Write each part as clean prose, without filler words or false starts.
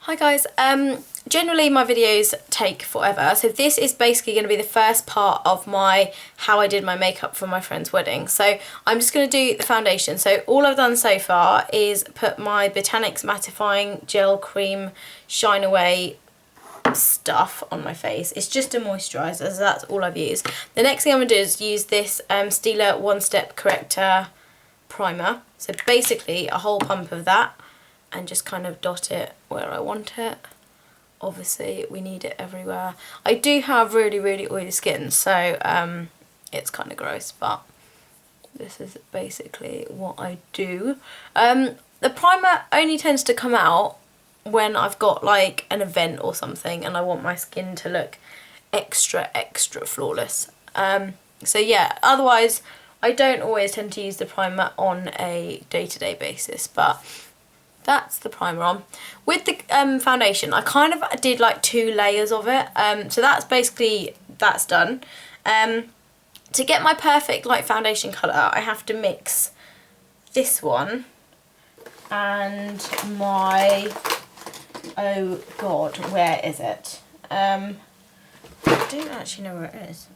Hi guys, generally my videos take forever, so this is basically going to be the first part of how I did my makeup for my friend's wedding. So I'm just going to do the foundation. So all I've done so far is put my Botanics mattifying gel cream shine away stuff on my face. It's just a moisturiser, so that's all I've used. The next thing I'm going to do is use this Stila One Step Corrector primer. So basically a whole pump of that, and just kind of dot it where I want it. Obviously we need it everywhere. I do have really oily skin, so it's kind of gross, but this is basically what I do. The primer only tends to come out when I've got like an event or something and I want my skin to look extra flawless. So yeah, otherwise I don't always tend to use the primer on a day-to-day basis, but that's the primer on. With the foundation, I kind of did like 2 layers of it, so that's done. To get my perfect like foundation colour, I have to mix this one and my, oh god, where is it? I don't actually know where it is.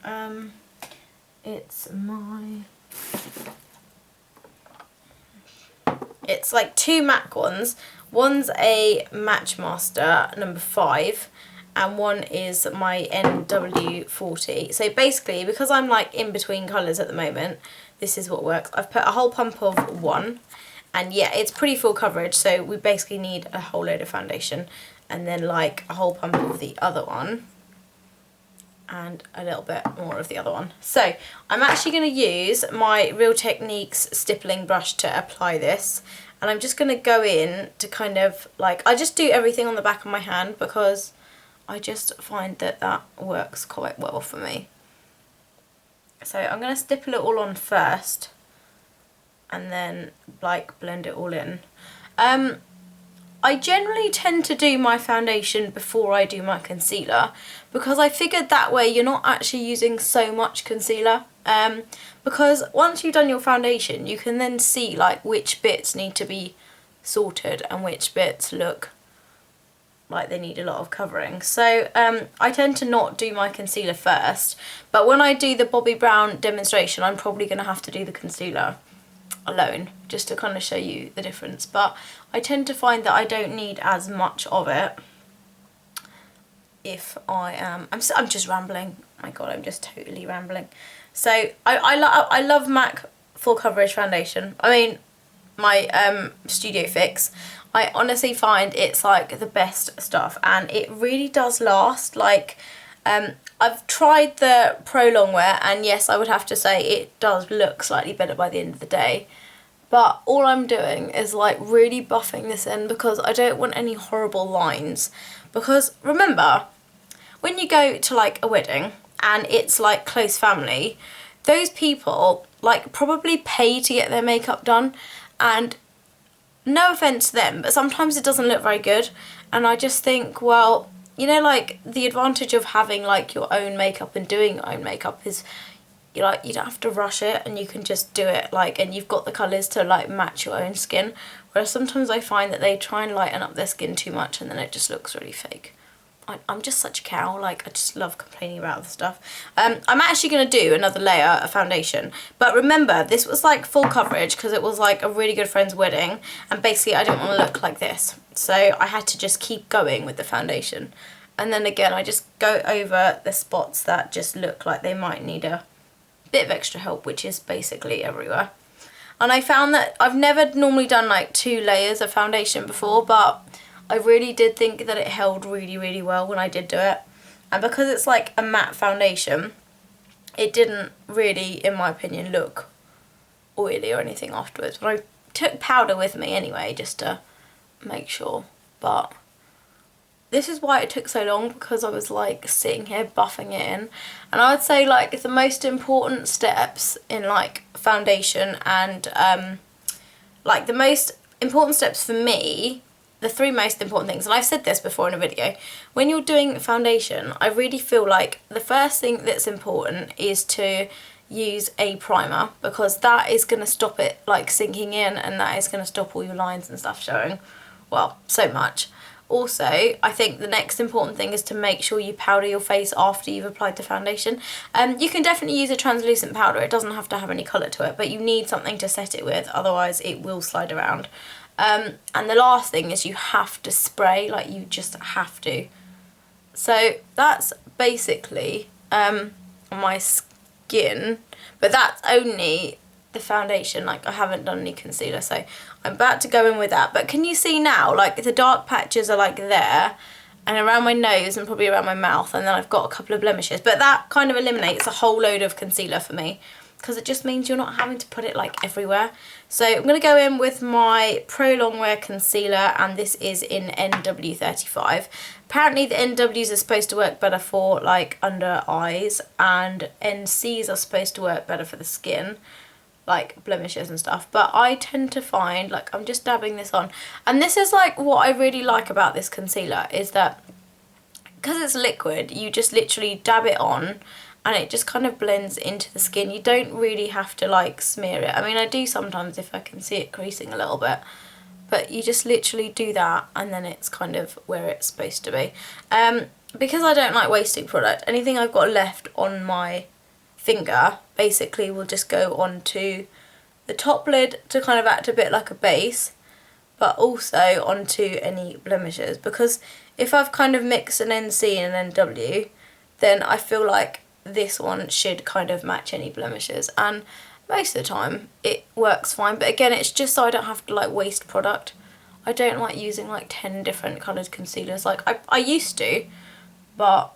It's like 2 MAC ones. One's a Matchmaster number 5 and one is my NW40. So basically, because I'm like in between colours at the moment, this is what works. I've put a whole pump of one, and yeah, it's pretty full coverage, so we basically need a whole load of foundation, and then like a whole pump of the other one and a little bit more of the other one. So I'm actually going to use my Real Techniques stippling brush to apply this, and I'm just going to go in to kind of like, I just do everything on the back of my hand because I just find that that works quite well for me. So I'm going to stipple it all on first and then like blend it all in. I generally tend to do my foundation before I do my concealer because I figured that way you're not actually using so much concealer. Because once you've done your foundation, you can then see like which bits need to be sorted and which bits look like they need a lot of covering. So I tend to not do my concealer first, but when I do the Bobbi Brown demonstration, I'm probably going to have to do the concealer alone just to kind of show you the difference. But I tend to find that I don't need as much of it if I am, I'm just rambling. Oh my god, I'm just totally rambling. So I love MAC full coverage foundation. I mean my Studio Fix. I honestly find it's like the best stuff, and it really does last. Like I've tried the Pro Longwear, and yes, I would have to say it does look slightly better by the end of the day. But all I'm doing is like really buffing this in because I don't want any horrible lines. Because remember, when you go to like a wedding and it's like close family, those people like probably pay to get their makeup done, and no offence to them, but sometimes it doesn't look very good. And I just think, well, you know, like the advantage of having like your own makeup and doing your own makeup is you don't have to rush it, and you can just do it like, and you've got the colours to like match your own skin. Whereas sometimes I find that they try and lighten up their skin too much and then it just looks really fake. I'm just such a cow, like I just love complaining about the stuff. I'm actually going to do another layer of foundation, but remember this was like full coverage because it was like a really good friend's wedding, and basically I didn't want to look like this, so I had to just keep going with the foundation. And then again I just go over the spots that just look like they might need a bit of extra help, which is basically everywhere. And I found that I've never normally done like 2 layers of foundation before, but I really did think that it held really well when I did do it. And because it's like a matte foundation, it didn't really, in my opinion, look oily or anything afterwards. But I took powder with me anyway, just to make sure. But this is why it took so long, because I was like sitting here buffing it in. And I would say like the most important steps in like foundation and like the most important steps for me, the 3 most important things, and I've said this before in a video, when you're doing foundation, I really feel like the first thing that's important is to use a primer, because that is going to stop it like sinking in, and that is going to stop all your lines and stuff showing, well, so much. also, I think the next important thing is to make sure you powder your face after you've applied the foundation. You can definitely use a translucent powder. It doesn't have to have any colour to it, but you need something to set it with, otherwise it will slide around. And the last thing is you have to spray, like you just have to. So that's basically my skin, but that's only the foundation. Like, I haven't done any concealer, so I'm about to go in with that. But can you see now, like, the dark patches are like there and around my nose and probably around my mouth, and then I've got a couple of blemishes, but that kind of eliminates a whole load of concealer for me, because it just means you're not having to put it like everywhere. So I'm going to go in with my Pro Longwear concealer, and this is in NW35. Apparently the NWs are supposed to work better for like under eyes, and NCs are supposed to work better for the skin, like blemishes and stuff. But I tend to find, like, I'm just dabbing this on, and this is like what I really like about this concealer, is that because it's liquid, you just literally dab it on and it just kind of blends into the skin. You don't really have to like smear it. I mean, I do sometimes if I can see it creasing a little bit, but you just literally do that and then it's kind of where it's supposed to be. Because I don't like wasting product, anything I've got left on my finger basically will just go onto the top lid to kind of act a bit like a base, but also onto any blemishes, because if I've kind of mixed an NC and an NW, then I feel like this one should kind of match any blemishes, and most of the time it works fine. But again, it's just so I don't have to like waste product. I don't like using like 10 different coloured concealers. Like I used to, but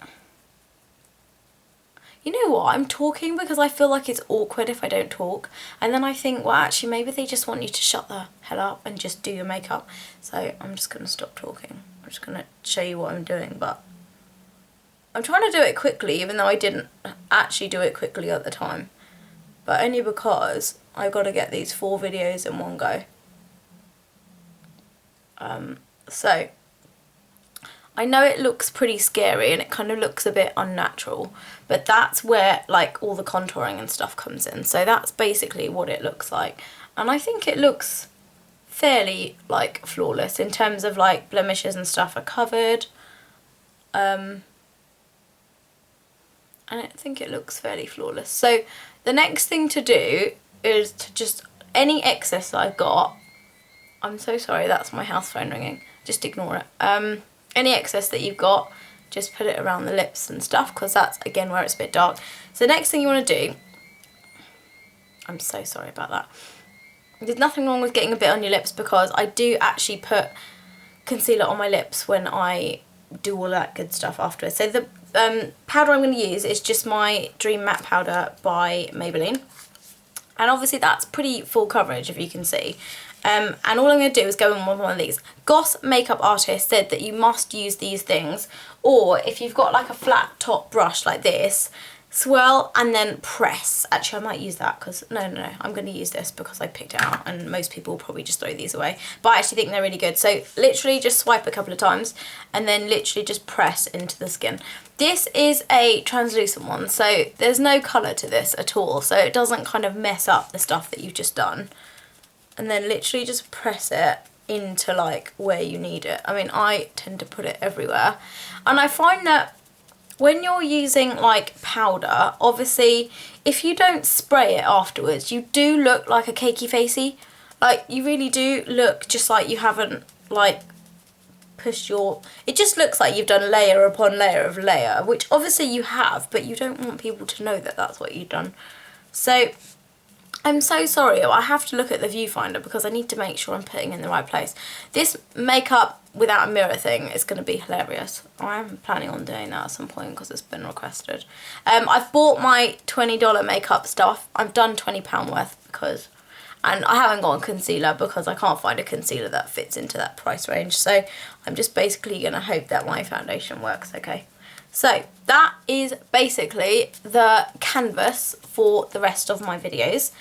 you know what, I'm talking because I feel like it's awkward if I don't talk, and then I think, well, actually maybe they just want you to shut the hell up and just do your makeup. So I'm just going to stop talking. I'm just going to show you what I'm doing, but I'm trying to do it quickly, even though I didn't actually do it quickly at the time, but only because I've got to get these 4 videos in one go. So I know it looks pretty scary and it kind of looks a bit unnatural, but that's where like all the contouring and stuff comes in. So that's basically what it looks like, and I think it looks fairly like flawless in terms of like blemishes and stuff are covered. And I think it looks fairly flawless. So the next thing to do is to just, any excess that I've got, I'm so sorry, that's my house phone ringing, just ignore it. Any excess that you've got, just put it around the lips and stuff, because that's again where it's a bit dark. So the next thing you want to do, I'm so sorry about that, there's nothing wrong with getting a bit on your lips, because I do actually put concealer on my lips when I do all that good stuff afterwards. So the powder I'm going to use is just my Dream Matte Powder by Maybelline, and obviously that's pretty full coverage, if you can see. And all I'm going to do is go in with one of these. Goss Makeup Artist said that you must use these things, or if you've got like a flat top brush like this, swirl and then press. Actually, I might use that because, no, I'm going to use this because I picked it out, and most people will probably just throw these away. But I actually think they're really good. So literally just swipe a couple of times and then literally just press into the skin. This is a translucent one, so there's no colour to this at all, so it doesn't kind of mess up the stuff that you've just done. And then literally just press it into like where you need it. I mean, I tend to put it everywhere. And I find that when you're using like powder, obviously if you don't spray it afterwards, you do look like a cakey facey. Like, you really do look just like you haven't like pushed your, it just looks like you've done layer upon layer of layer, which obviously you have, but you don't want people to know that that's what you've done. So I'm so sorry, I have to look at the viewfinder because I need to make sure I'm putting in the right place. This makeup without a mirror thing is going to be hilarious. I'm planning on doing that at some point because it's been requested. I've bought my $20 makeup stuff. I've done £20 worth because, and I haven't got a concealer because I can't find a concealer that fits into that price range. So I'm just basically going to hope that my foundation works okay. So that is basically the canvas for the rest of my videos.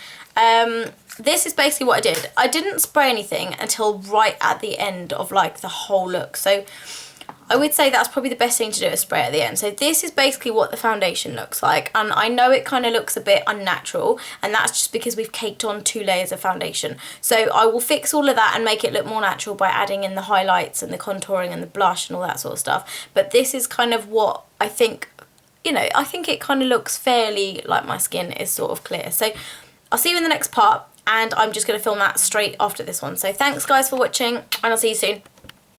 This is basically what I did. I didn't spray anything until right at the end of like the whole look. So I would say that's probably the best thing to do, is spray at the end. So this is basically what the foundation looks like, and I know it kind of looks a bit unnatural, and that's just because we've caked on 2 layers of foundation. So I will fix all of that and make it look more natural by adding in the highlights and the contouring and the blush and all that sort of stuff. But this is kind of what I think, you know, I think it kind of looks fairly like my skin is sort of clear. So I'll see you in the next part, and I'm just going to film that straight after this one. So thanks guys for watching, and I'll see you soon.